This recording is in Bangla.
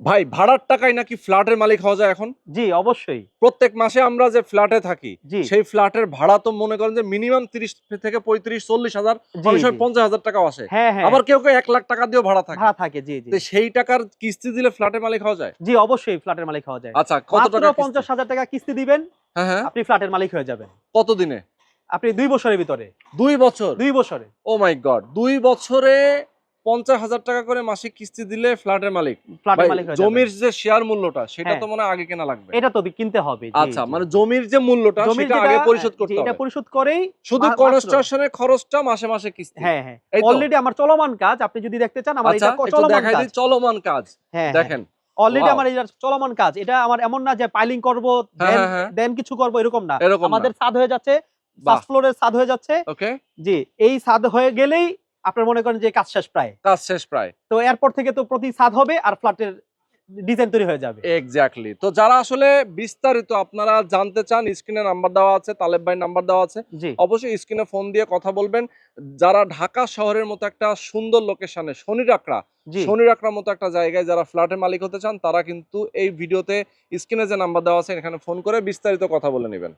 ভাই ভাড়ার টাকায় নাকি ফ্ল্যাটের মালিক হওয়া যায় এখন? জি অবশ্যই। প্রত্যেক মাসে আমরা যে ফ্ল্যাটে থাকি জি সেই ফ্ল্যাটের ভাড়া তো মনে করেন যে মিনিমাম 30 থেকে 35-40 হাজার, জি অনেক সময় জি 50,000 টাকাও আসে। হ্যাঁ হ্যাঁ আবার কেউ কেউ 1 লাখ টাকা দিয়েও ভাড়া থাকে। ভাড়া থাকে। জি জি তো সেই টাকার কিস্তি দিলে ফ্ল্যাটের মালিক হওয়া যায়? জি অবশ্যই ফ্ল্যাটের মালিক হওয়া যায়। আচ্ছা, কত মাত্র টাকা কিস্তি? 50,000 টাকা কিস্তি দিবেন, হ্যাঁ, হ্যাঁ। আপনি ফ্ল্যাটের মালিক হয়ে যাবেন। কত দিনে? আপনি 2 বছরের ভিতরে। 2 বছর? 2 বছরে ও মাই গড! 2 বছরে 50,000 টাকা করে মাসিক কিস্তি দিলে ফ্ল্যাটের মালিক। ফ্ল্যাটের ভাই মালিক হয়ে যাবেন। জমির যে শেয়ার মূল্যটা সেটা হ্যাঁ, তো মনে হয় আগে কেনা লাগবে। এটা তো কিনতে হবে। জি আচ্ছা, জি। মানে জমির যে মূল্যটা জমির সেটা যেটা আগে পরিশোধ জি করতে এটা হবে। পরিশোধ করেই শুধু মাত্র কনস্ট্রাকশনের খরচটা মাসে, মাসে কিস্তি। হ্যাঁ, হ্যাঁ। এই তো? অলরেডি আমার চলমান কাজ। আপনি যদি দেখতে চান আমার আচ্ছা, এটা একটু চলমান দেখাই কাজ। দিই চলমান কাজ। হ্যাঁ, হ্যাঁ। দেখেন। Already wow! আমার এটা চলমান কাজ। এটা আমার এমন না যে পাইলিং করব, হ্যাঁ, দেন হ্যাঁ, হ্যাঁ। দেন কিছু করব এরকম না। এরকম না। আমাদের ছাদ হয়ে যাচ্ছে, বাহ! ফার্স্ট ফ্লোরের ছাদ হয়ে যাচ্ছে। ওকে। জি, এই ছাদ হয়ে গেলেই আপনার মনে করেন যে কাজ শেষ প্রায়। কাজ শেষ প্রায়। তো এরপর থেকে তো প্রতি ছাদ হবে আর ফ্ল্যাটের ডিজাইন তৈরি হয়ে যাবে। এক্সাক্টলি। তো যারা আসলে বিস্তারিত আপনারা জানতে চান, স্ক্রিনে নাম্বার দেওয়া আছে, তালেব ভাইয়ের নাম্বার দেওয়া আছে। জি, অবশ্যই স্ক্রিনে ফোন দিয়ে কথা বলবেন। যারা ঢাকা শহরের মতো একটা সুন্দর লোকেশনে জি। শনির আখড়ার মতো একটা জায়গায় যারা ফ্ল্যাটের মালিক হতে চান তারা কিন্তু এই ভিডিওতে স্ক্রিনে যে নাম্বার দেওয়া আছে এখানে ফোন করে বিস্তারিত কথা বলে নিবেন।